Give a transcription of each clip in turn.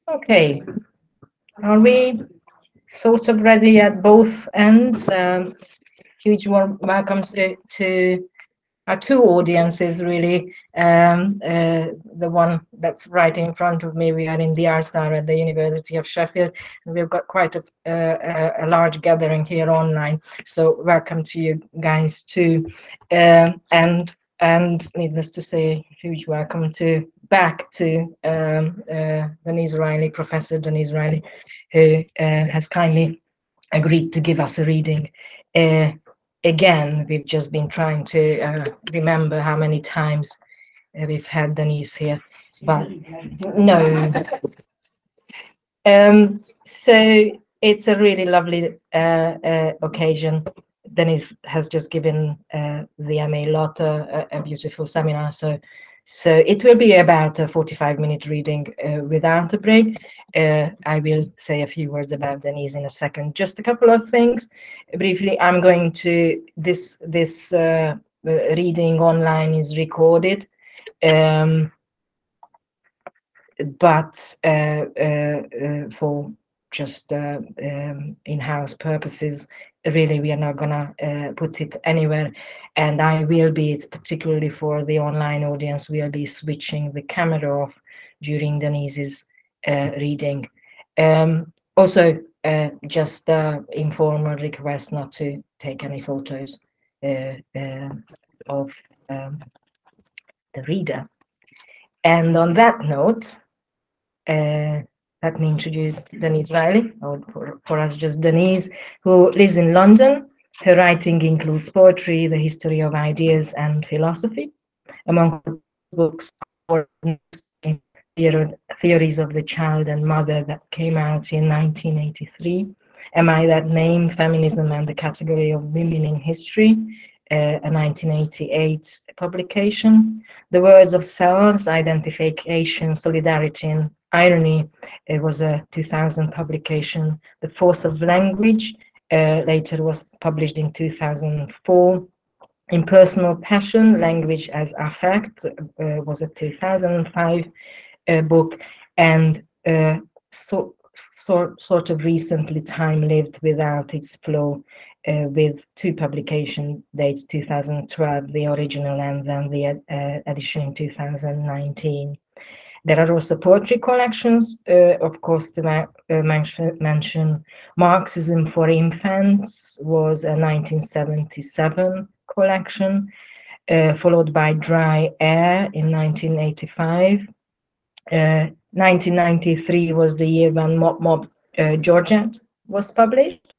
Okay, are we sort of ready at both ends? Huge warm welcome to our two audiences, really. The one that's right in front of me, we are in the Arts now at the University of Sheffield, and we've got quite a large gathering here online. So welcome to you guys too, and needless to say, huge welcome back to Denise Riley, Professor Denise Riley, who has kindly agreed to give us a reading. Again, we've just been trying to remember how many times we've had Denise here, but no. So it's a really lovely occasion. Denise has just given the MA lot a beautiful seminar, so it will be about a 45-minute reading without a break. I will say a few words about Denise in a second. Just a couple of things briefly. I'm going to this reading online is recorded, but for just in-house purposes, really we are not gonna put it anywhere. And I will be, particularly for the online audience, we'll be switching the camera off during Denise's reading. Also, just informal request not to take any photos of the reader. And on that note, let me introduce Denise Riley, or for us just Denise, who lives in London. Her writing includes poetry, the history of ideas, and philosophy. Among her books are Theories of the Child and Mother, that came out in 1983. Am I That Name? Feminism and the Category of Women in History, a 1988 publication. The Words of Selves, Identification, Solidarity, and Irony. It was a 2000 publication. The Force of Language, later was published in 2004. Impersonal Passion, Language as Affect, was a 2005 book, and sort of recently Time Lived Without Its Flow, with two publication dates, 2012, the original, and then the edition in 2019. There are also poetry collections, of course, to mention Marxism for Infants was a 1977 collection, followed by Dry Air in 1985. 1993 was the year when Mop Mop Georgette was published,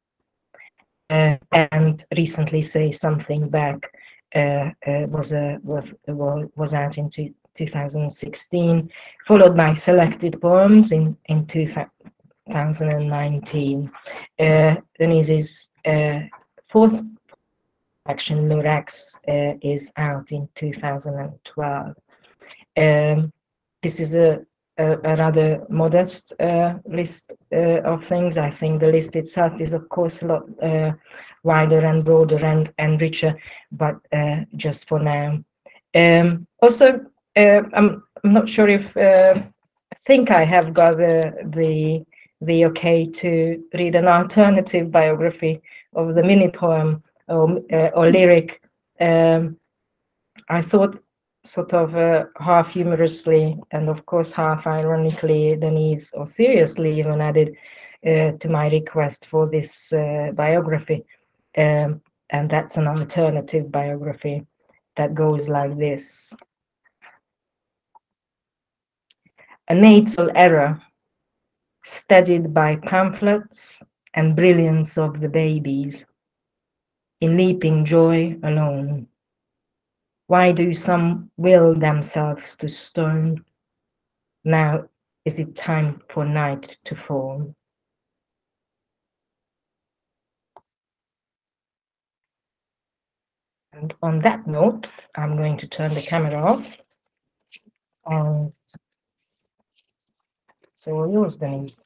and recently Say Something Back was out in 2016, followed by Selected Poems in 2019. Denise's fourth collection, Lurex, is out in 2012. This is a rather modest list of things. I think the list itself is, of course, a lot wider and broader and richer, but just for now. Also, I'm not sure if I think I have got the okay to read an alternative biography of the mini poem or lyric. I thought, sort of half humorously and of course half ironically, Denise, or seriously even, added to my request for this biography, and that's an alternative biography that goes like this. A natal error, steadied by pamphlets and brilliance of the babies, in leaping joy alone. Why do some will themselves to stone? Now is it time for night to fall? And on that note, I'm going to turn the camera off. And so yours, Denise.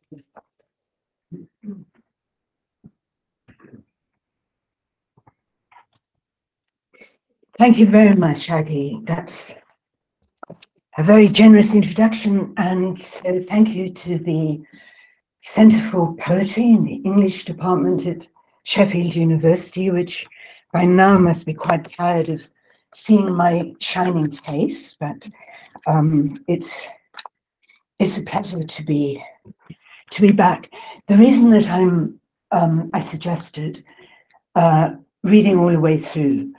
Thank you very much, Aggie. That's a very generous introduction, and so thank you to the Centre for Poetry in the English department at Sheffield University, which by now must be quite tired of seeing my shining face, but it's a pleasure to be back. The reason that I suggested reading all the way through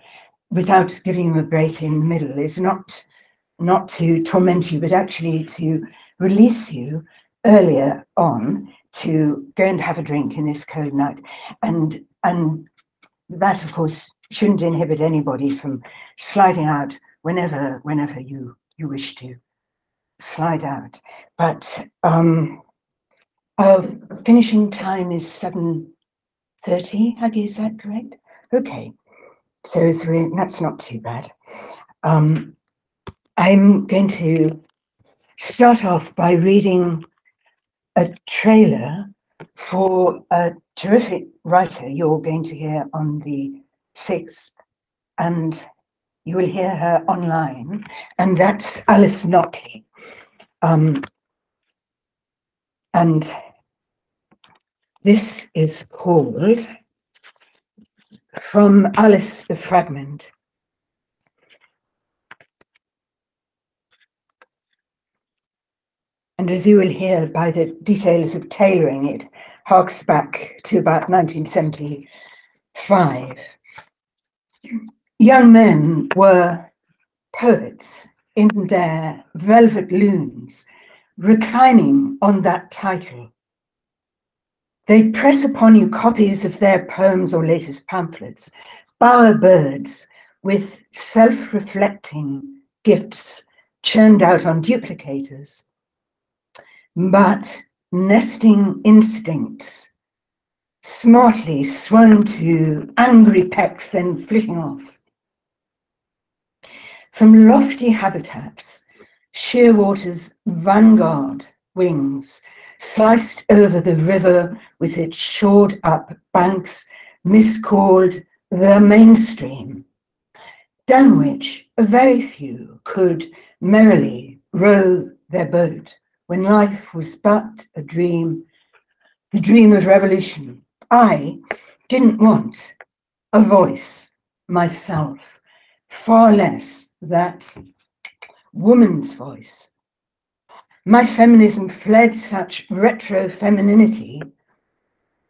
without giving you a break in the middle is not to torment you, but actually to release you earlier on to go and have a drink in this cold night. And that, of course, shouldn't inhibit anybody from sliding out whenever you wish to slide out. But our finishing time is 7:30, Aggie, is that correct? Okay, so that's not too bad. I'm going to start off by reading a trailer for a terrific writer you're going to hear on the 6th, and you will hear her online, and that's Alice Notley. And this is called From Alice the Fragment. And as you will hear by the details of tailoring, it harks back to about 1975. Young men were poets in their velvet looms, reclining on that title. They press upon you copies of their poems or latest pamphlets, bower birds with self-reflecting gifts churned out on duplicators. But nesting instincts, smartly swung to angry pecks, then flitting off. From lofty habitats, Shearwater's vanguard wings sliced over the river with its shored up banks, miscalled the mainstream, down which a very few could merrily row their boat when life was but a dream, the dream of revolution. I didn't want a voice myself, far less that woman's voice. My feminism fled such retro-femininity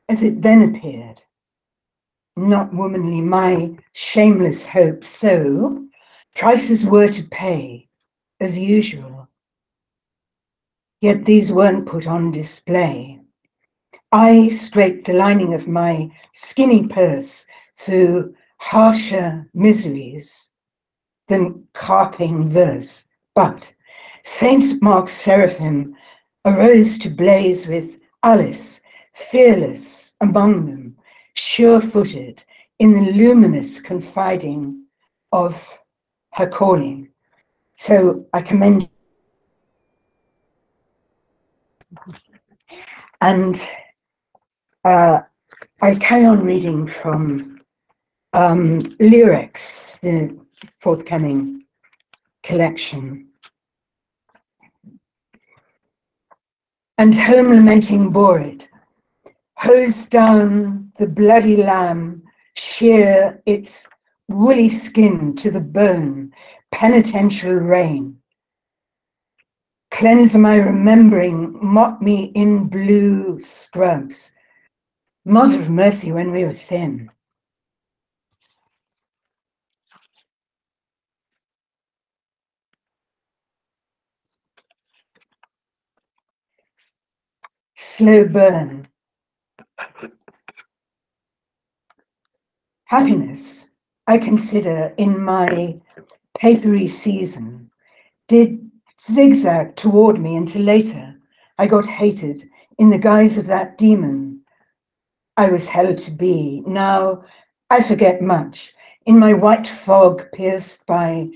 as it then appeared. Not womanly, my shameless hope, so prices were to pay as usual. Yet these weren't put on display. I scraped the lining of my skinny purse through harsher miseries than carping verse, but Saint Mark's seraphim arose to blaze with Alice, fearless among them, sure-footed in the luminous confiding of her calling. So I commend. And I'll carry on reading from Lurex, the forthcoming collection. And home lamenting bore it, hosed down the bloody lamb, shear its woolly skin to the bone, penitential rain. Cleanse my remembering, mop me in blue scrubs. Mother of mercy when we were thin. Slow burn. Happiness, I consider, in my papery season, did zigzag toward me until later I got hated in the guise of that demon I was held to be. Now I forget much in my white fog pierced by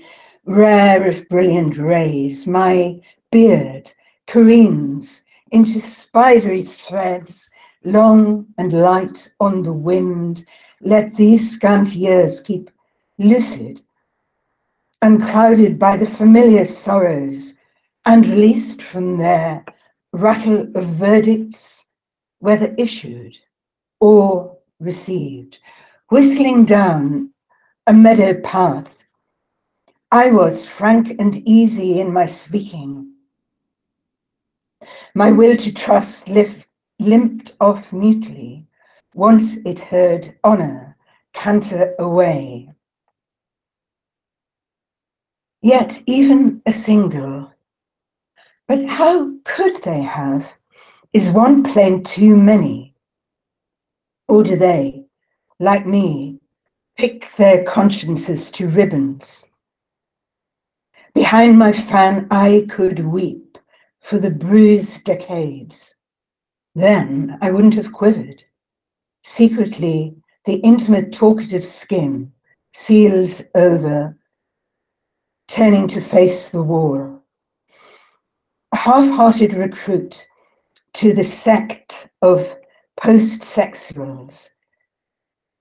rare if brilliant rays. My beard careens into spidery threads, long and light on the wind. Let these scant years keep lucid unclouded by the familiar sorrows and released from their rattle of verdicts, whether issued or received, whistling down a meadow path. I was frank and easy in my speaking. My will to trust limped off mutely once it heard honor canter away. Yet even a single, but how could they have, is one plain too many? Or do they, like me, pick their consciences to ribbons? Behind my fan, I could weep for the bruised decades. Then I wouldn't have quivered. Secretly, the intimate talkative skin seals over, turning to face the wall. A half-hearted recruit to the sect of post-sexuals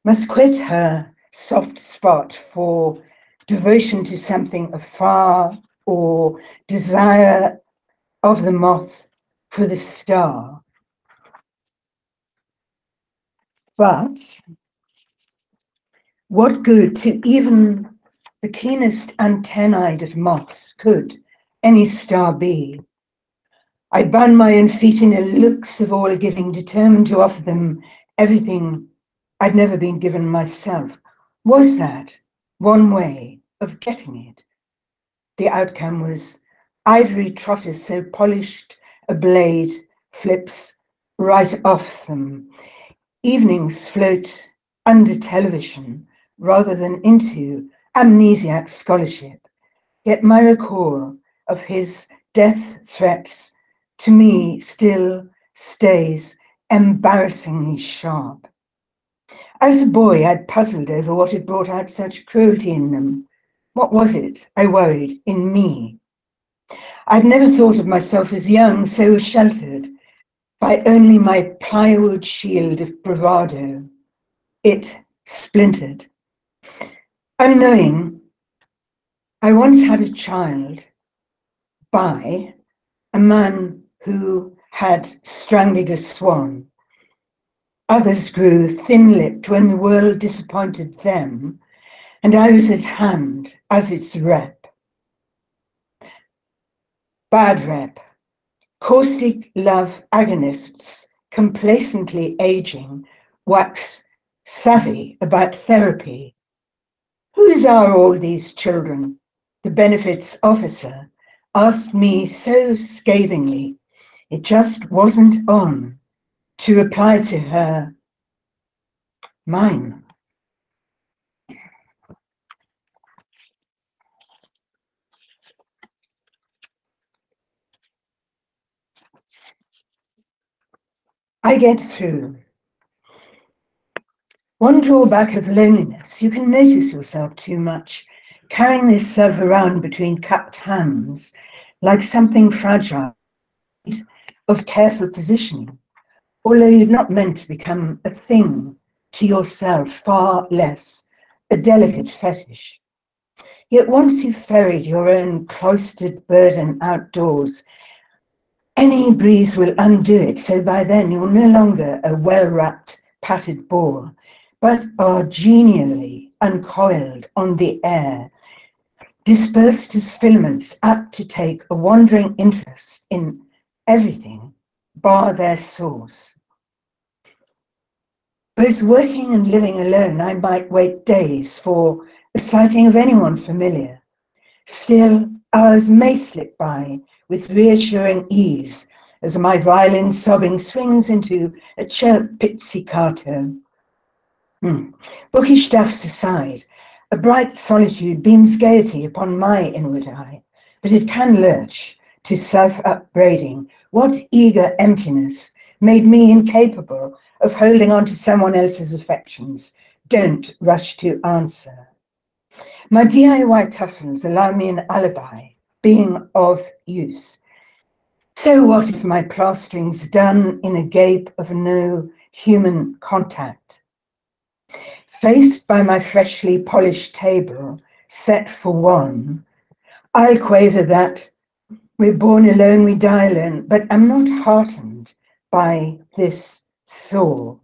must quit her soft spot for devotion to something afar or desire of the moth for the star. But what good to even the keenest antennae of moths could any star be? I bound my own feet in a looks of all giving, determined to offer them everything I'd never been given myself. Was that one way of getting it? The outcome was ivory trotters so polished a blade flips right off them. Evenings float under television rather than into amnesiac scholarship. Yet my recall of his death threats to me still stays embarrassingly sharp. As a boy, I'd puzzled over what had brought out such cruelty in them. What was it, I worried, in me? I'd never thought of myself as young, so sheltered by only my plywood shield of bravado. It splintered. Unknowing, I once had a child by a man who had strangled a swan. Others grew thin-lipped when the world disappointed them, and I was at hand as its rep. Bad rep. Caustic love agonists, complacently aging, wax savvy about therapy. Whose are all these children? The benefits officer asked me so scathingly, it just wasn't on to reply to her, mine. I get through. One drawback of loneliness, you can notice yourself too much, carrying this self around between cupped hands like something fragile, of careful positioning, although you're not meant to become a thing to yourself, far less a delicate fetish. Yet once you've ferried your own cloistered burden outdoors, any breeze will undo it, so by then you're no longer a well-wrapped, patted ball, but are genially uncoiled on the air, dispersed as filaments apt to take a wandering interest in everything bar their source. Both working and living alone, I might wait days for the sighting of anyone familiar. Still, hours may slip by with reassuring ease as my violin sobbing swings into a chirp pizzicato. Bookish stuffs aside, a bright solitude beams gaiety upon my inward eye, but it can lurch to self-upbraiding. What eager emptiness made me incapable of holding on to someone else's affections? Don't rush to answer. My DIY tussles allow me an alibi, being of use. So what if my plastering's done in a gape of no human contact? Faced by my freshly polished table, set for one, I'll quaver that we're born alone, we die alone, but I'm not heartened by this sore,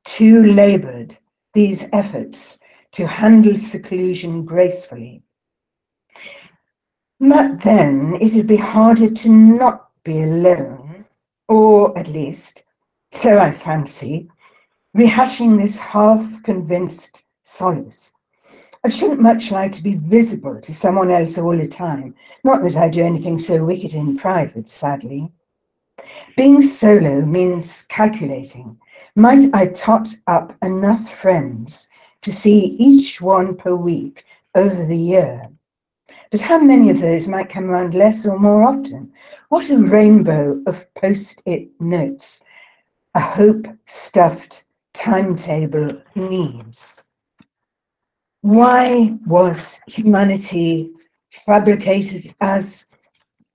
too laboured, these efforts to handle seclusion gracefully. But then it'd be harder to not be alone, or at least, so I fancy, rehashing this half-convinced solace. I shouldn't much like to be visible to someone else all the time. Not that I do anything so wicked in private, sadly. Being solo means calculating. Might I tot up enough friends to see each one per week over the year? But how many of those might come around less or more often? What a rainbow of post-it notes a hope-stuffed timetable needs. Why was humanity fabricated as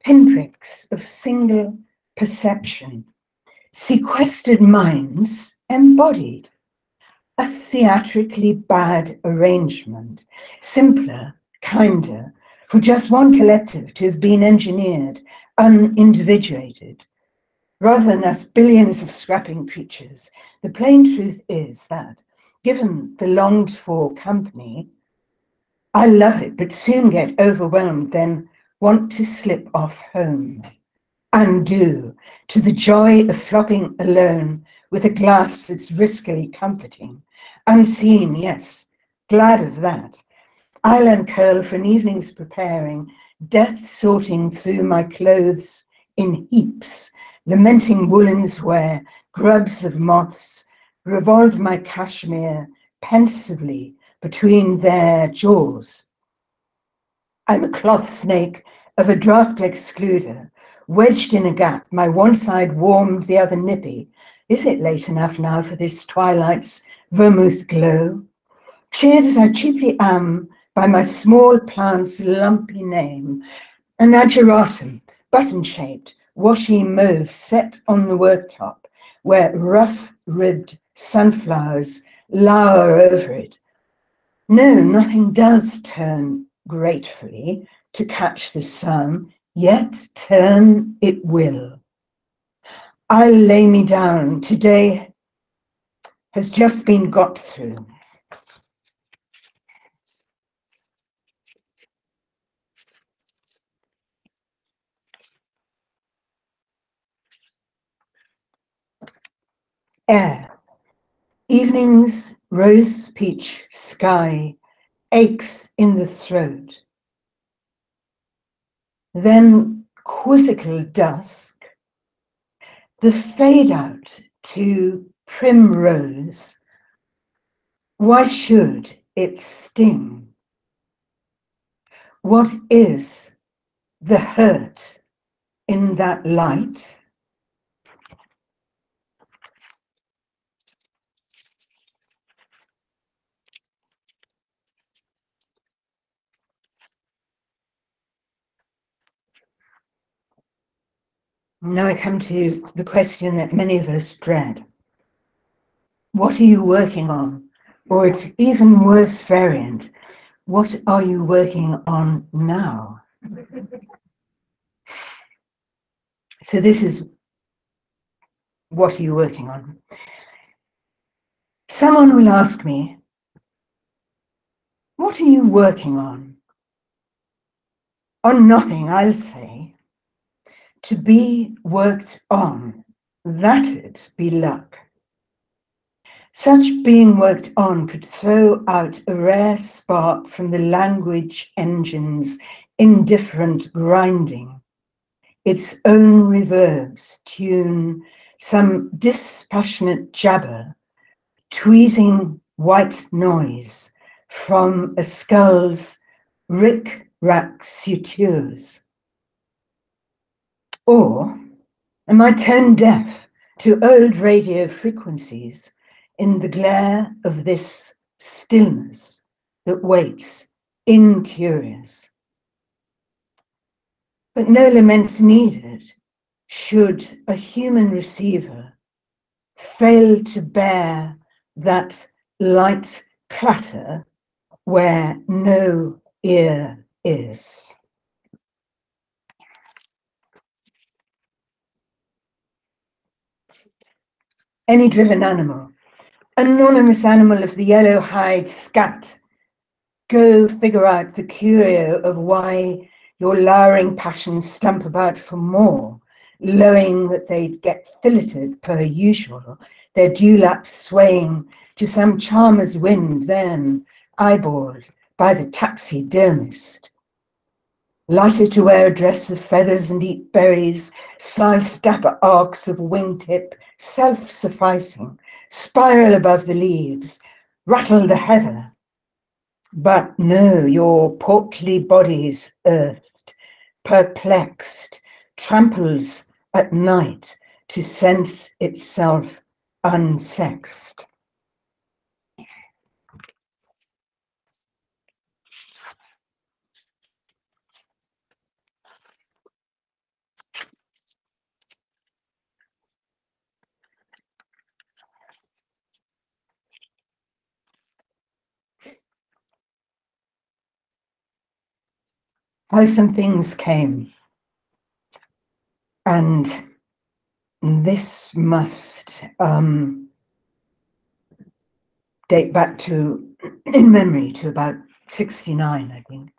pinpricks of single perception, sequestered minds embodied? A theatrically bad arrangement, simpler, kinder, for just one collective to have been engineered, unindividuated, rather than us billions of scrapping creatures. The plain truth is that, given the longed-for company, I love it, but soon get overwhelmed, then want to slip off home. And do, to the joy of flopping alone with a glass that's riskily comforting. Unseen, yes, glad of that. I'll uncurl for an evening's preparing, death sorting through my clothes in heaps, lamenting woolens where grubs of moths revolve my cashmere pensively between their jaws. I'm a cloth snake of a draft excluder, wedged in a gap, my one side warmed, the other nippy. Is it late enough now for this twilight's vermouth glow? Cheered as I cheaply am by my small plant's lumpy name, an ageratum, button-shaped, washy mauve set on the worktop, where rough-ribbed sunflowers lower over it. No, nothing does turn gratefully to catch the sun, yet turn it will. I'll lay me down, today has just been got through. Air. Evening's rose peach sky aches in the throat. Then quizzical dusk, the fade out to primrose. Why should it sting? What is the hurt in that light? Now I come to the question that many of us dread. What are you working on? Or it's even worse variant. What are you working on now? So this is what are you working on? Someone will ask me, what are you working on? On nothing, I'll say. To be worked on, that'd be luck. Such being worked on could throw out a rare spark from the language engine's indifferent grinding. Its own reverbs tune some dispassionate jabber, tweezing white noise from a skull's rick-rack sutures. Or am I tone deaf to old radio frequencies in the glare of this stillness that waits, incurious? But no laments needed should a human receiver fail to bear that light clatter where no ear is. Any driven animal, anonymous animal of the yellow hide scat, go figure out the curio of why your lowering passions stump about for more, lowing that they'd get filleted per usual, their dewlaps swaying to some charmer's wind, then eyeballed by the taxidermist. Lighter to wear a dress of feathers and eat berries, slice dapper arcs of wingtip, self-sufficing, spiral above the leaves, rattle the heather. But no, your portly body's earthed, perplexed, tramples at night to sense itself unsexed. How some things came, and this must date back to, in memory, to about 69, I think.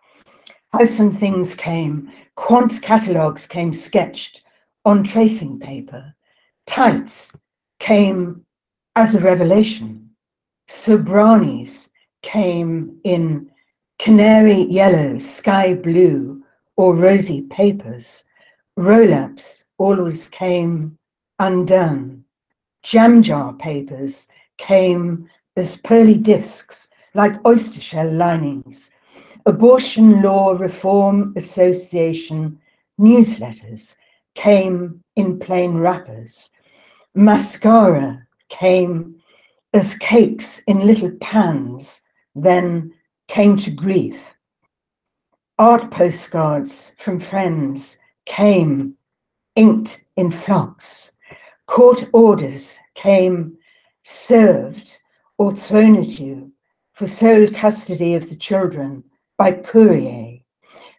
How some things came, quant catalogues came sketched on tracing paper, tights came as a revelation, sobranis came in canary yellow, sky blue, or rosy papers, roll-ups always came undone, jam jar papers came as pearly discs like oyster shell linings, Abortion Law Reform Association newsletters came in plain wrappers, mascara came as cakes in little pans, then came to grief. Art postcards from friends came inked in flocks. Court orders came served or thrown at you for sole custody of the children by courier.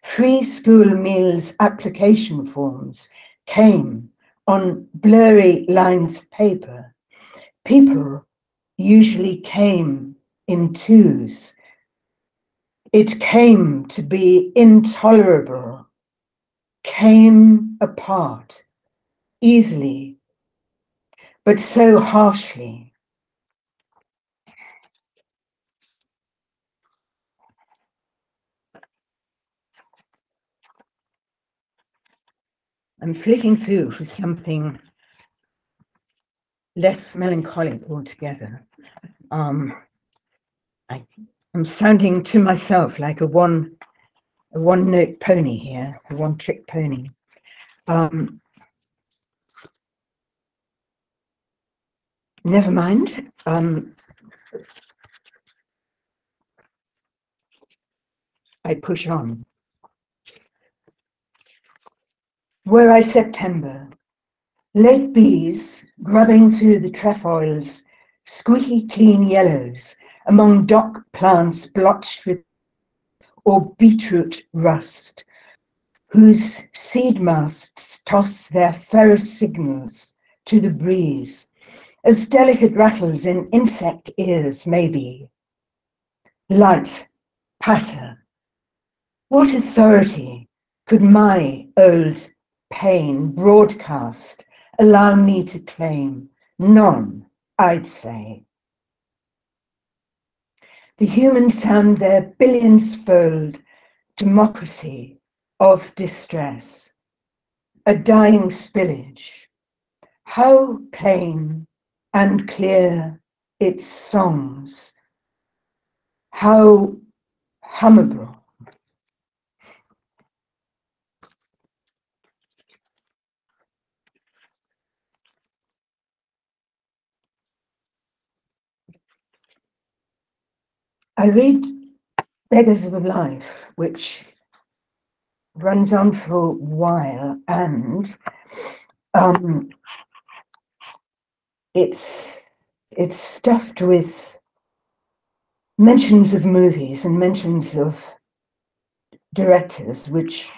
Free school meals application forms came on blurry lines of paper. People usually came in twos. It came to be intolerable, came apart easily, but so harshly. I'm flicking through for something less melancholic altogether. I'm sounding to myself like a one-note pony here, a one-trick pony. Never mind. I push on. Were I September, late bees grubbing through the trefoils, squeaky clean yellows among dock plants blotched with or beetroot rust, whose seed masts toss their ferrous signals to the breeze, as delicate rattles in insect ears may be. Light, patter. What authority could my old pain broadcast allow me to claim? None, I'd say. The human sound their billions-fold democracy of distress, a dying spillage. How plain and clear its songs, how hummable. I read Beggars of Life, which runs on for a while, and it's stuffed with mentions of movies and mentions of directors, which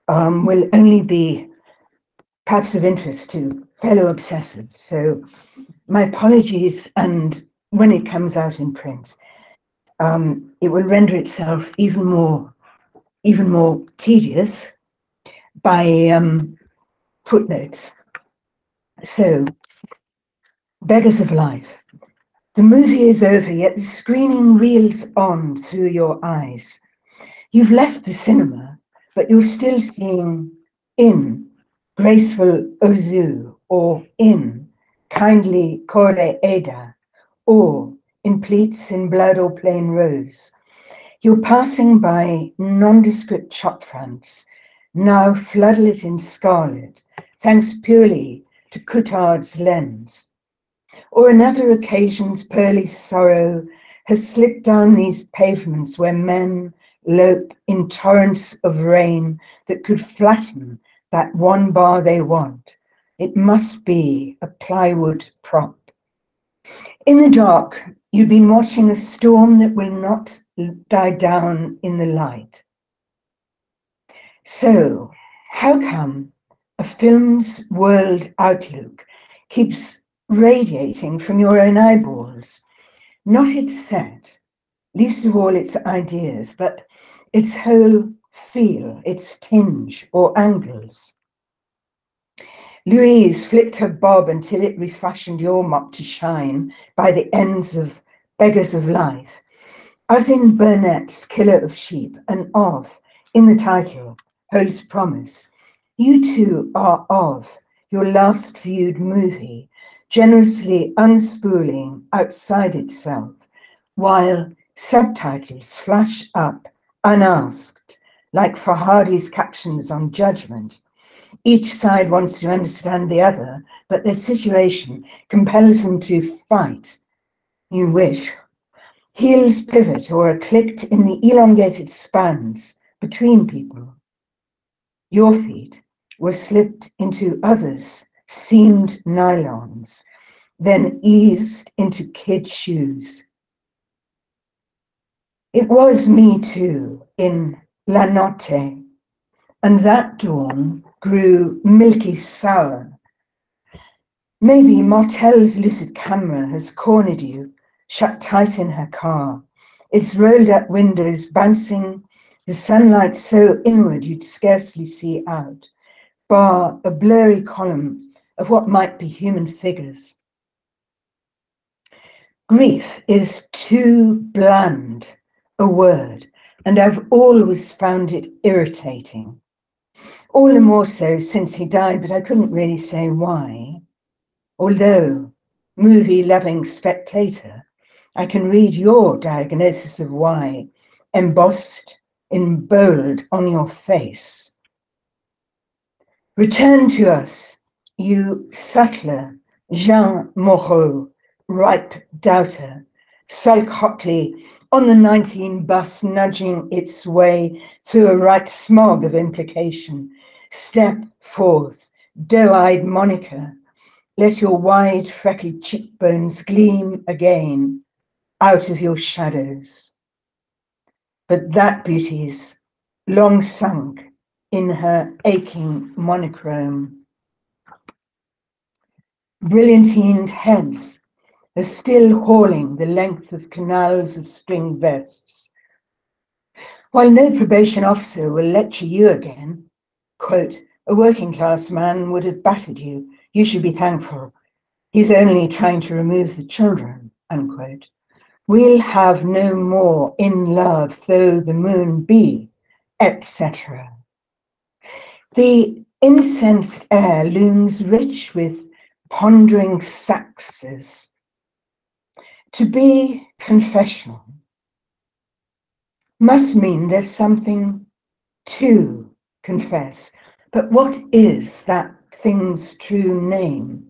will only be perhaps of interest to fellow obsessives. So my apologies, and when it comes out in print, it will render itself even more tedious by footnotes. So, Beggars of Life. The movie is over, yet the screening reels on through your eyes. You've left the cinema, but you're still seeing in graceful Ozu, or in kindly Kore Eda, or in pleats in blood or plain rose. You're passing by nondescript shop fronts, now floodlit in scarlet, thanks purely to Coutard's lens. Or another occasion's pearly sorrow has slipped down these pavements where men lope in torrents of rain that could flatten that one bar they want. It must be a plywood prop. In the dark, you've been watching a storm that will not die down in the light. So, how come a film's world outlook keeps radiating from your own eyeballs? Not its set, least of all its ideas, but its whole feel, its tinge or angles. Louise flicked her bob until it refashioned your mop to shine by the ends of Beggars of Life, as in Burnett's Killer of Sheep, and of, in the title, holds promise. You two are of your last viewed movie, generously unspooling outside itself, while subtitles flash up unasked, like Farhadi's captions on Judgment. Each side wants to understand the other, but their situation compels them to fight. You wish. Heels pivot or are clicked in the elongated spans between people. Your feet were slipped into others' seamed nylons, then eased into kid shoes. It was me too in La Notte, and that dawn grew milky sour. Maybe Martel's lucid camera has cornered you, shut tight in her car, its rolled up windows bouncing the sunlight so inward you'd scarcely see out, bar a blurry column of what might be human figures. Grief is too bland a word, and I've always found it irritating. All the more so since he died, but I couldn't really say why. Although, movie-loving spectator, I can read your diagnosis of why, embossed in bold on your face. Return to us, you subtler Jean Moreau, ripe doubter, sulk hotly on the 19 bus, nudging its way through a right smog of implication. Step forth, doe-eyed Monica. Let your wide, freckled cheekbones gleam again out of your shadows. But that beauty's long sunk in her aching monochrome. Brilliantined heads are still hauling the length of canals of string vests. While no probation officer will lecture you again, quote, a working class man would have battered you. You should be thankful. He's only trying to remove the children, unquote. We'll have no more in love though the moon be, etc. The incensed air looms rich with pondering saxes. To be confessional must mean there's something to confess. But what is that thing's true name?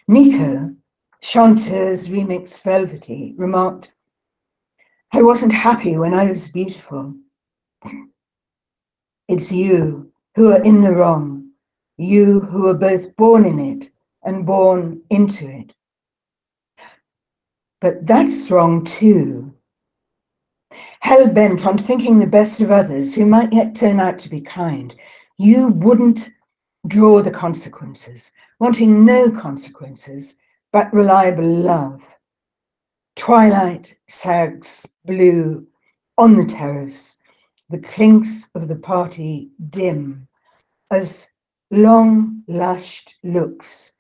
Nico, Chanteuse Remix Velvety, remarked, I wasn't happy when I was beautiful. It's you who are in the wrong, you who are both born in it and born into it. But that's wrong too. hell-bent on thinking the best of others who might yet turn out to be kind, you wouldn't draw the consequences, wanting no consequences but reliable love. Twilight sags blue on the terrace, the clinks of the party dim as long lashed looks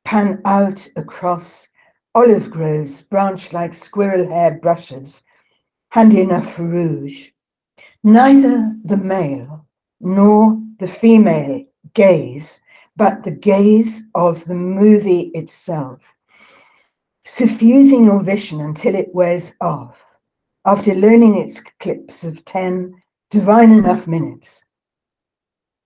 pan out across olive groves branched like squirrel hair brushes, handy enough for rouge. Neither the male nor the female gaze, but the gaze of the movie itself, suffusing your vision until it wears off, after learning its clips of 10 divine enough minutes.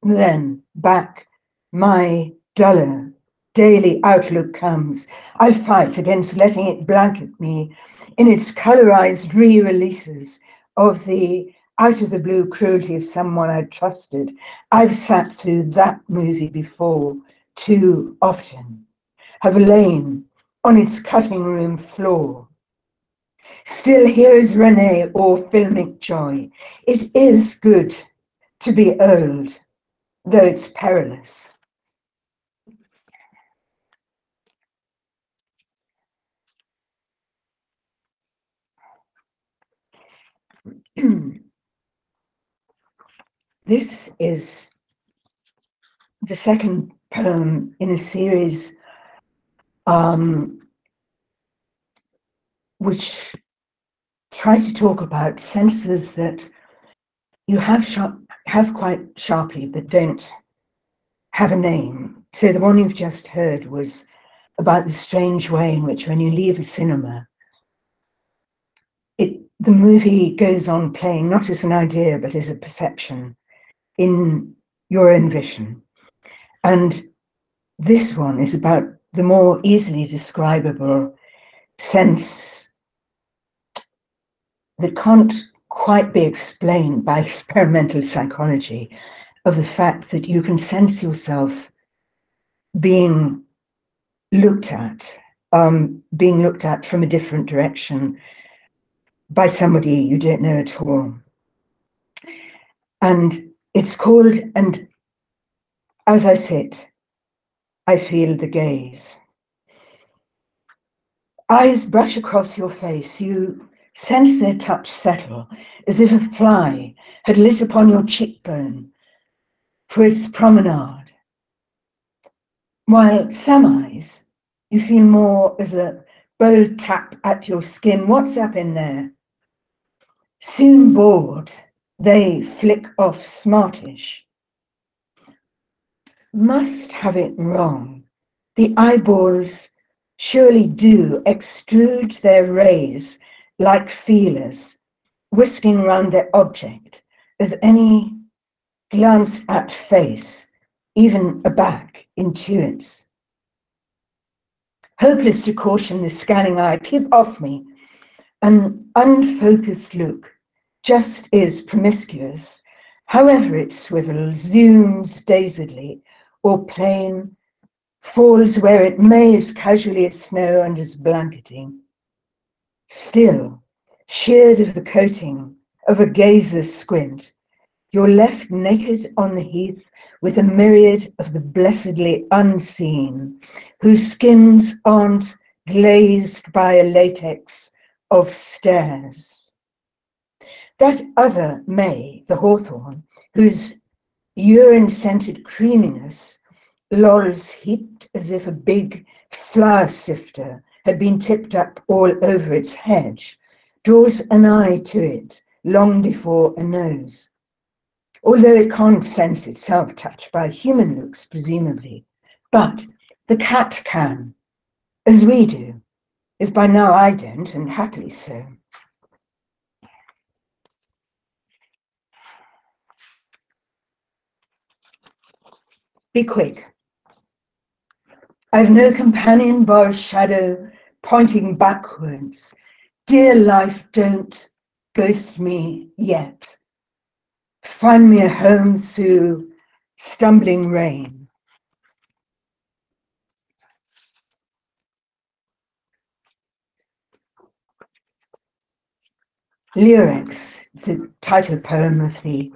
Then back my duller daily outlook comes. I fight against letting it blanket me in its colorized re-releases of the out of the blue cruelty of someone I trusted. I've sat through that movie before too often, have lain on its cutting room floor. Still, here's Renee or filmic joy. It is good to be old, though it's perilous. This is the second poem in a series which try to talk about senses that you have quite sharply but don't have a name. So the one you've just heard was about the strange way in which when you leave a cinema, the movie goes on playing not as an idea but as a perception in your own vision. And this one is about the more easily describable sense that can't quite be explained by experimental psychology, of the fact that you can sense yourself being looked at from a different direction by somebody you don't know at all. And it's called, and as I sit, I feel the gaze. Eyes brush across your face. You sense their touch settle, as if a fly had lit upon your cheekbone for its promenade. While some eyes, you feel more as a bold tap at your skin. What's up in there? Soon bored, they flick off smartish. Must have it wrong. The eyeballs surely do extrude their rays like feelers, whisking round their object, as any glance at face, even aback, intuits. Hopeless to caution the scanning eye, keep off me. An unfocused look just is promiscuous, however it swivels, zooms dazedly, or plain falls where it may as casually as snow and as blanketing. Still, sheared of the coating of a gazer's squint, you're left naked on the heath with a myriad of the blessedly unseen, whose skins aren't glazed by a latex of stairs. That other May, the hawthorn, whose urine-scented creaminess lolls heaped as if a big flour sifter had been tipped up all over its hedge, draws an eye to it long before a nose. Although it can't sense itself touched by human looks, presumably, but the cat can, as we do, if by now I don't, and happily so. Be quick. I've no companion bar a shadow pointing backwards. Dear life, don't ghost me yet. Find me a home through stumbling rain. Lurex, it's a title poem of the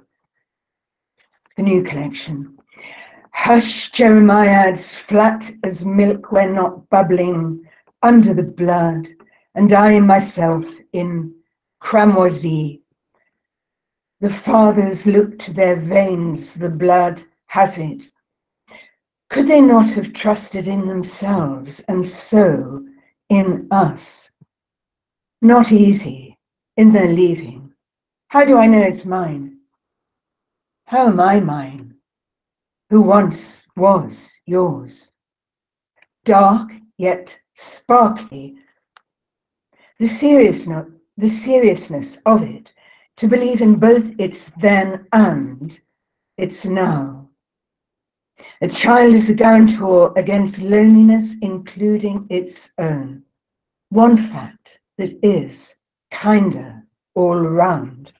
new collection. Hush, Jeremiads, flat as milk when not bubbling under the blood, and I myself in cramoisy. The fathers look to their veins, the blood has it. Could they not have trusted in themselves and so in us? Not easy in their leaving. How do I know it's mine? How am I mine, who once was yours? Dark yet sparkly, the seriousness of it, to believe in both its then and its now. A child is a guarantor against loneliness, including its own. One fact that is kinder all round.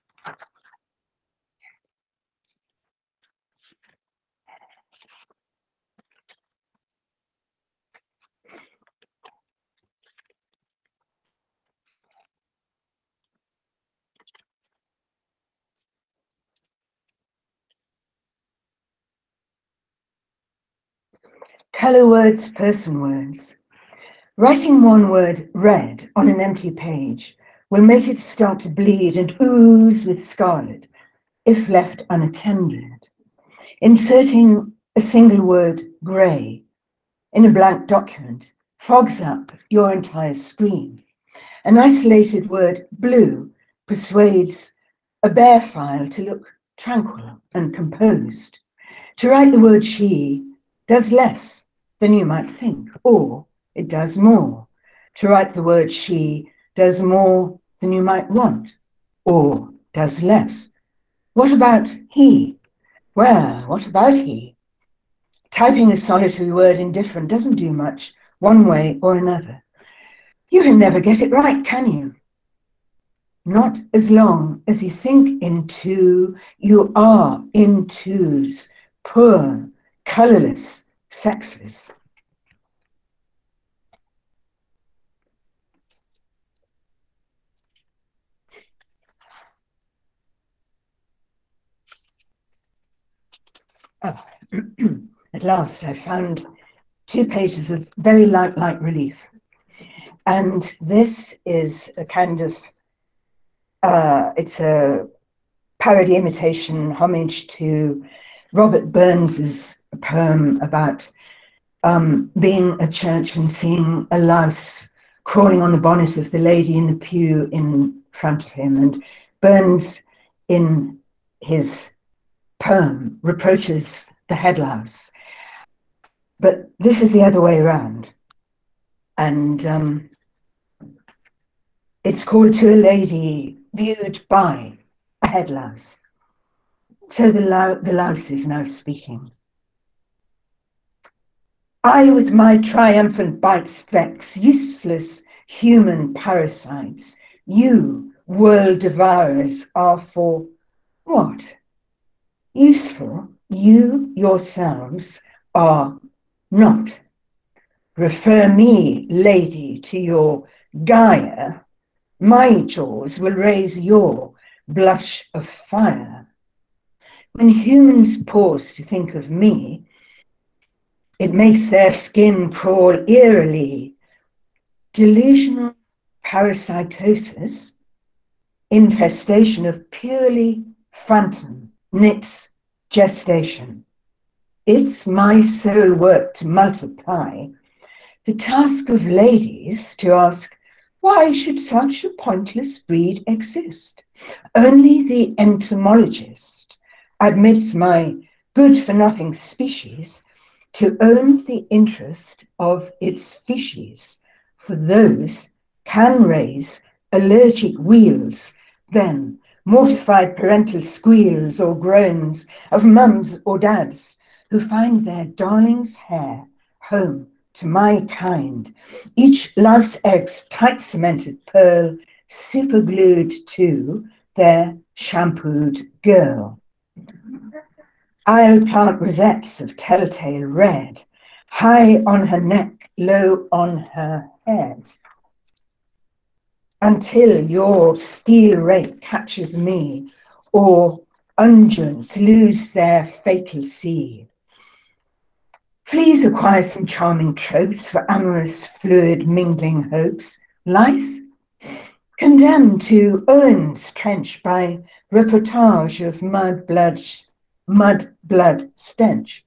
Color words, person words. Writing one word, red, on an empty page will make it start to bleed and ooze with scarlet if left unattended. Inserting a single word, grey, in a blank document fogs up your entire screen. An isolated word, blue, persuades a bare file to look tranquil and composed. To write the word she does less than you might think, or it does more. To write the word she does more than you might want, or does less. What about he? Well, what about he? Typing a solitary word indifferent doesn't do much one way or another. You can never get it right, can you? Not as long as you think in two, you are in twos, poor, colourless, sexless. Oh, at last I found 2 pages of very light relief. And this is a kind of, it's a parody imitation homage to Robert Burns's poem about being at church and seeing a louse crawling on the bonnet of the lady in the pew in front of him. And Burns, in his poem, reproaches the head louse. But this is the other way around. And it's called To a Lady Viewed by a Head Louse. So the louse is now speaking. I with my triumphant bites vex, useless human parasites. You, world devourers, are for what? Useful. You yourselves are not. Refer me, lady, to your Gaia. My jaws will raise your blush of fire. When humans pause to think of me, it makes their skin crawl eerily. Delusional parasitosis, infestation of purely phantom, knits gestation. It's my sole work to multiply. The task of ladies to ask, why should such a pointless breed exist? Only the entomologist admits my good-for-nothing species to own the interest of its species, for those can raise allergic wheels, then mortified parental squeals or groans of mums or dads who find their darling's hair home to my kind, each louse egg's tight cemented pearl superglued to their shampooed girl. I'll plant rosettes of telltale red, high on her neck, low on her head. until your steel rake catches me, or unguents lose their fatal seed. Fleas acquire some charming tropes for amorous, fluid, mingling hopes. Lice? Condemned to Owen's trench by reportage of mud blood stench.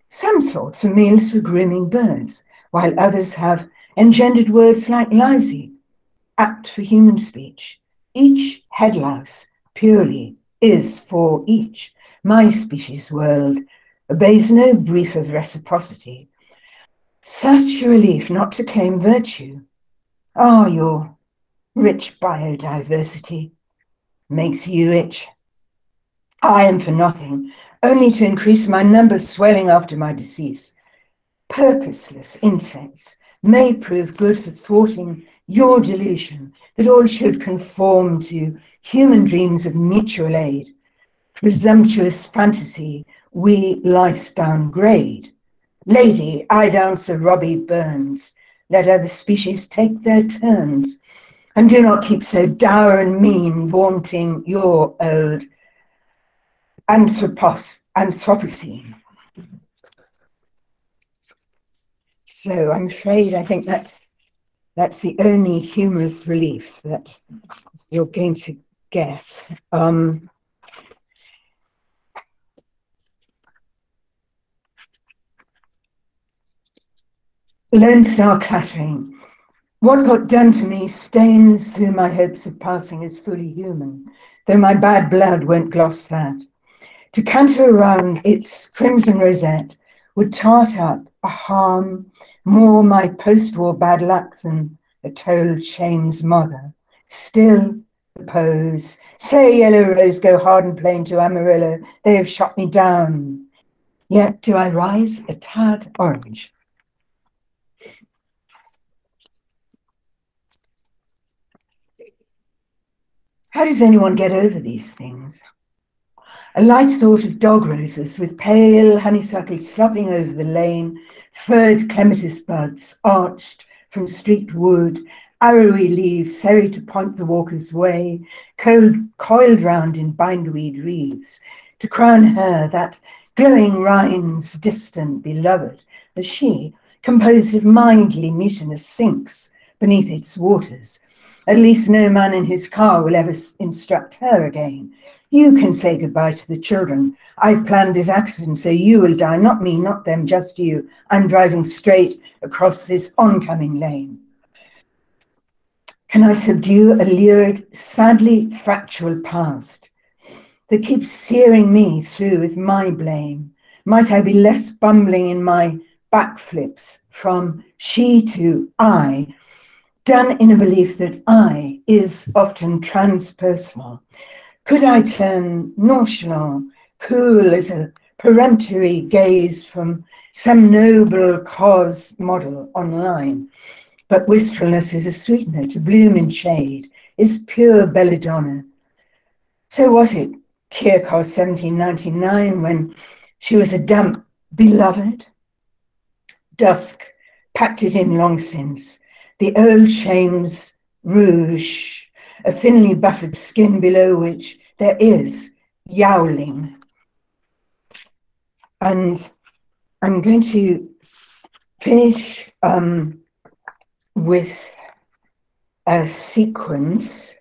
Some sorts are meals for grooming birds, while others have engendered words like lousy, apt for human speech. Each head louse purely is for each. My species world obeys no brief of reciprocity. Such a relief not to claim virtue. Ah, your rich biodiversity makes you itch. I am for nothing, only to increase my numbers swelling after my decease. Purposeless insects may prove good for thwarting your delusion that all should conform to human dreams of mutual aid. Presumptuous fantasy we lice downgrade. Lady, I dancer Robbie Burns. Let other species take their turns. And do not keep so dour and mean, vaunting your old Anthropocene. So I'm afraid I think that's the only humorous relief that you're going to get. Lone Star clattering. What got done to me stains through my hopes of passing as fully human, though my bad blood won't gloss that. To canter around its crimson rosette would tart up a harm more my post-war bad luck than a told shame's mother. Still the pose. Say, yellow rose, go hard and plain to Amarillo. They have shot me down. Yet do I rise a tad orange. How does anyone get over these things? A light thought of dog roses with pale honeysuckle slopping over the lane, furred clematis buds arched from street wood, arrowy leaves serried to point the walker's way, coiled round in bindweed wreaths, to crown her, that glowing Rhine's distant beloved, as she, composed of mindly mutinous sinks beneath its waters. At least no man in his car will ever instruct her again. You can say goodbye to the children. I've planned this accident so you will die, not me, not them, just you. I'm driving straight across this oncoming lane. Can I subdue a lurid, sadly factual past that keeps searing me through with my blame? Might I be less bumbling in my backflips from she to I, done in a belief that I is often transpersonal? Could I turn nonchalant, cool as a peremptory gaze from some noble cause model online? But wistfulness is a sweetener to bloom in shade, is pure belladonna. So was it Kierkegaard 1799 when she was a damp beloved? Dusk packed it in long since, the old shame's rouge, a thinly buffered skin below which there is yowling. And I'm going to finish with a sequence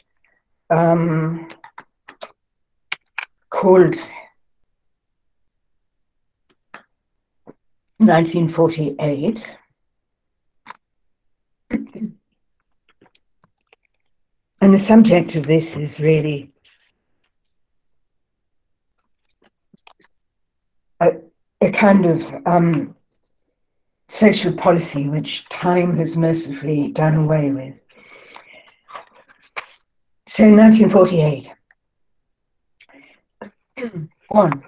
called 1948. And the subject of this is really a kind of social policy which time has mercifully done away with. So 1948. 1.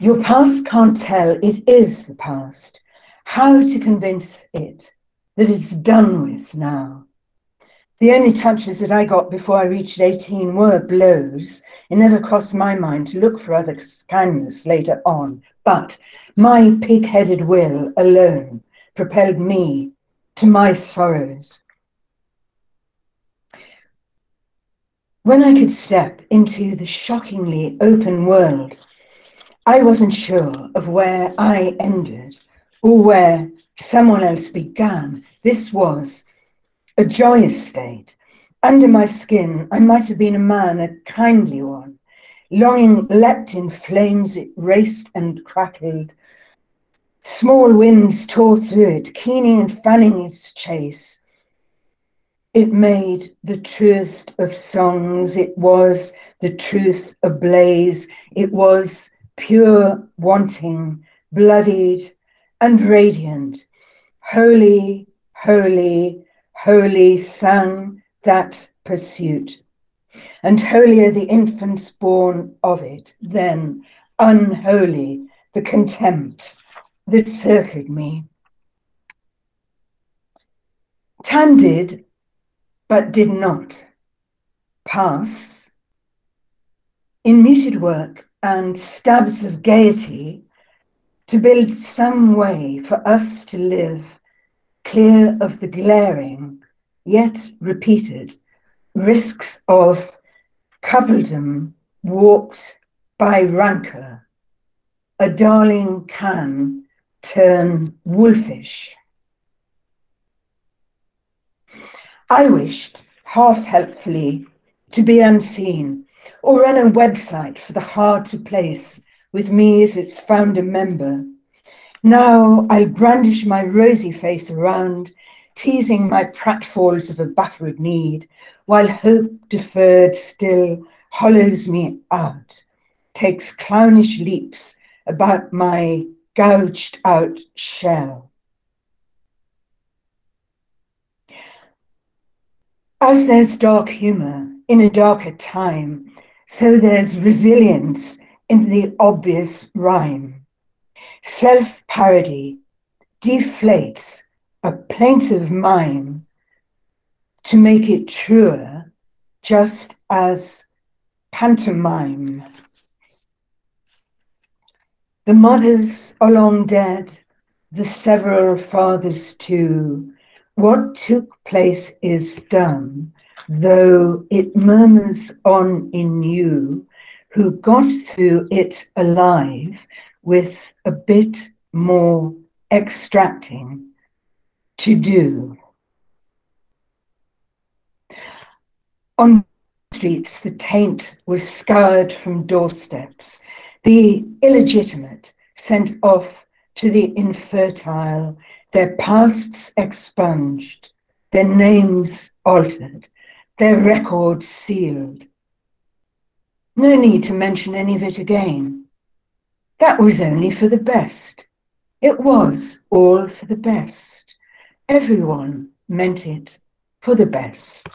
Your past can't tell it is the past. How to convince it that it's done with now? The only touches that I got before I reached 18 were blows. It never crossed my mind to look for other kindness later on, but my pig-headed will alone propelled me to my sorrows. When I could step into the shockingly open world, I wasn't sure of where I ended or where someone else began. This was a joyous state. Under my skin, I might have been a man, a kindly one. Longing leapt in flames, it raced and crackled. Small winds tore through it, keening and fanning its chase. It made the truest of songs. It was the truth ablaze. It was pure wanting, bloodied and radiant. Holy, holy, holy sang that pursuit. And holier the infants born of it, then unholy the contempt that circled me. Time did, but did not, pass. In muted work and stabs of gaiety to build some way for us to live clear of the glaring, yet repeated, risks of coupledom walked by rancor. A darling can turn wolfish. I wished, half helpfully, to be unseen, or run a website for the hard to place with me as its founder member. Now I'll brandish my rosy face around, teasing my pratfalls of a buffered need, while hope deferred still hollows me out, takes clownish leaps about my gouged out shell. As there's dark humor in a darker time, so there's resilience in the obvious rhyme. Self-parody deflates a plaintive mime to make it truer, just as pantomime. The mothers are long dead, the several fathers too. What took place is done, though it murmurs on in you, who got through it alive with a bit more extracting to do. On streets, the taint was scoured from doorsteps, the illegitimate sent off to the infertile, their pasts expunged, their names altered, their records sealed. No need to mention any of it again. That was only for the best. It was all for the best. Everyone meant it for the best.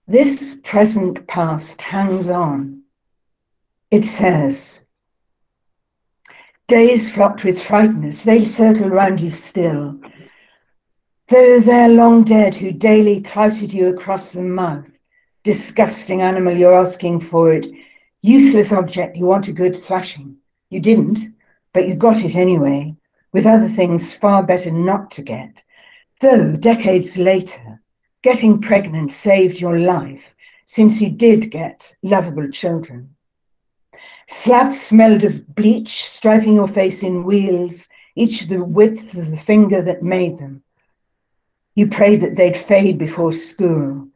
This present past hangs on. It says, days flocked with frightness, they circle round you still. Though they're long dead who daily clouted you across the mouth, disgusting animal, you're asking for it. Useless object, you want a good thrashing. You didn't, but you got it anyway, with other things far better not to get. Though decades later, getting pregnant saved your life, since you did get lovable children. Slabs smelled of bleach, striping your face in wheels, each the width of the finger that made them. You prayed that they'd fade before school.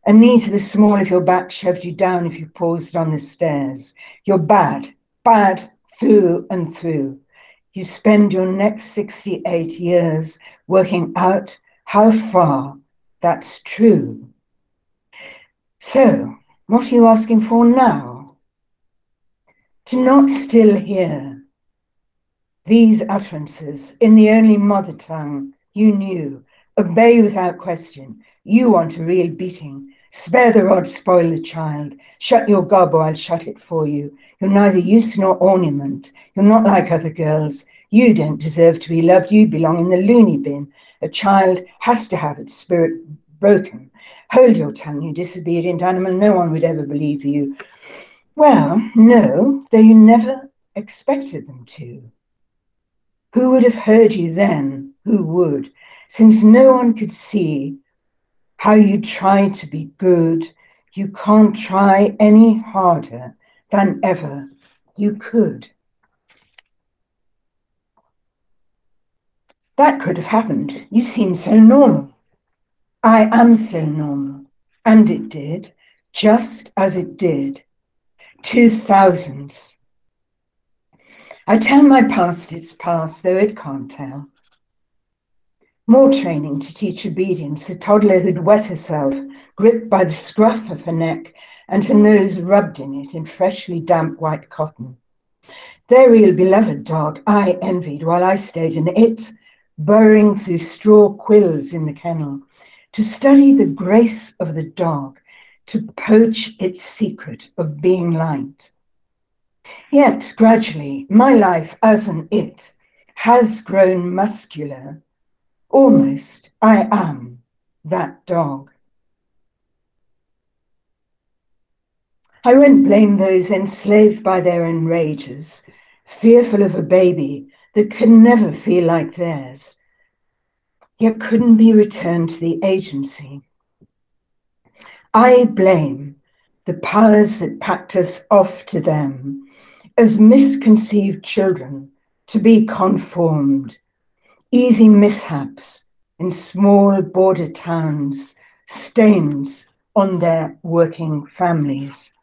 A knee to the small of your back shoved you down if you paused on the stairs. You're bad, bad through and through. You spend your next 68 years working out how far that's true. So, what are you asking for now? To not still hear these utterances in the only mother tongue you knew, obey without question. You want a real beating. Spare the rod, spoil the child. Shut your gob or I'll shut it for you. You're neither use nor ornament. You're not like other girls. You don't deserve to be loved. You belong in the loony bin. A child has to have its spirit broken. Hold your tongue, you disobedient animal. No one would ever believe you. Well, no, though you never expected them to. Who would have heard you then? Who would? Since no one could see how you try to be good. You can't try any harder than ever you could. That could have happened. You seem so normal. I am so normal. And it did, just as it did. 2000s. I tell my past it's past, though it can't tell. More training to teach obedience, a toddler who'd wet herself, gripped by the scruff of her neck, and her nose rubbed in it in freshly damp white cotton. Their real beloved dog I envied while I stayed in it, burrowing through straw quills in the kennel, to study the grace of the dog, to poach its secret of being light. Yet, gradually, my life as an it has grown muscular. Almost, I am that dog. I won't blame those enslaved by their own rages, fearful of a baby that can never feel like theirs, yet couldn't be returned to the agency. I blame the powers that packed us off to them as misconceived children to be conformed, easy mishaps in small border towns, stains on their working families.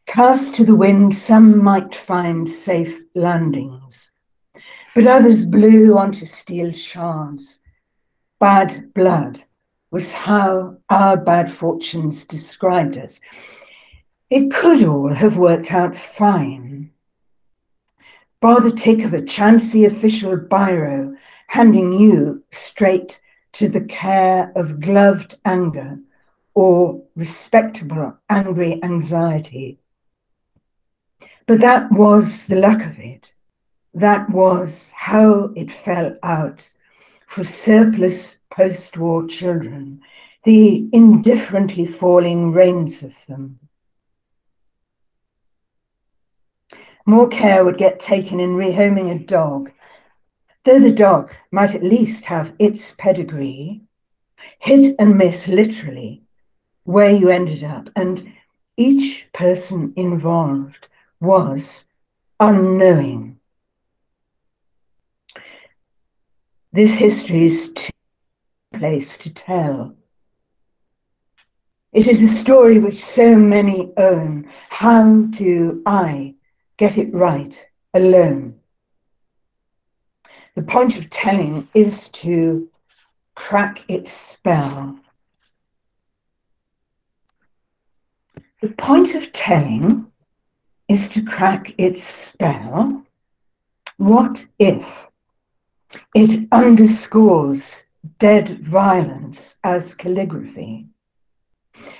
Cast to the wind, some might find safe landings, but others blew onto steel shards. Bad blood was how our bad fortunes described us. It could all have worked out fine. Bar the tick of a chancy official biro handing you straight to the care of gloved anger or respectable angry anxiety. But that was the luck of it. That was how it fell out for surplus post-war children, the indifferently falling rains of them. More care would get taken in rehoming a dog, though the dog might at least have its pedigree, hit and miss literally where you ended up, and each person involved was unknowing. This history is too place to tell. It is a story which so many own. How do I get it right alone? The point of telling is to crack its spell. The point of telling is to crack its spell. What if it underscores dead violence as calligraphy?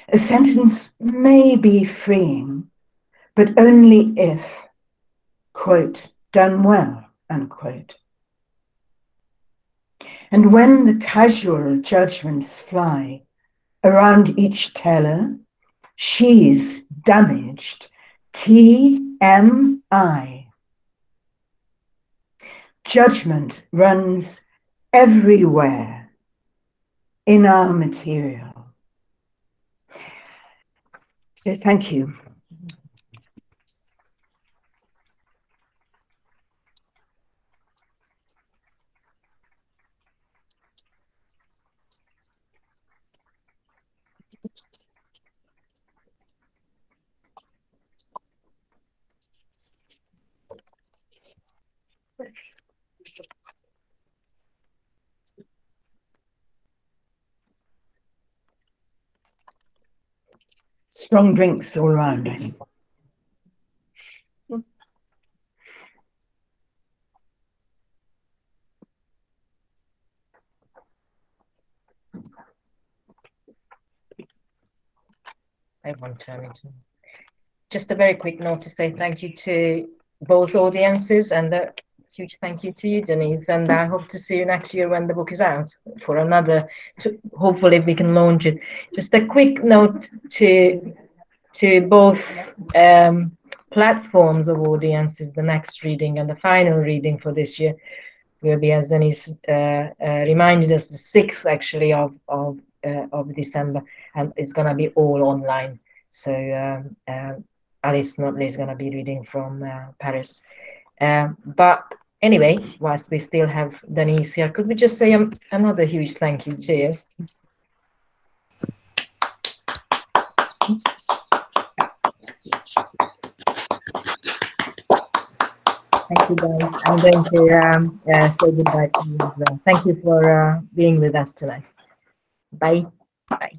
A sentence may be freeing, but only if, quote, done well, unquote. And when the casual judgments fly around each teller, she's damaged, TMI. Judgment runs everywhere in our material. So thank you. Strong drinks all around. I won't turn it on. Just a very quick note to say thank you to both audiences, and a huge thank you to you, Denise. And I hope to see you next year when the book is out for another, hopefully we can launch it. Just a quick note to both platforms of audiences. The next reading and the final reading for this year will be, as Denise reminded us, the 6th actually of of December, and it's going to be all online. So Alice Notley is going to be reading from Paris. But anyway, whilst we still have Denise here, could we just say another huge thank you? Cheers. Thank you, guys. I'm going to say goodbye to you as well. Thank you for being with us tonight. Bye. Bye.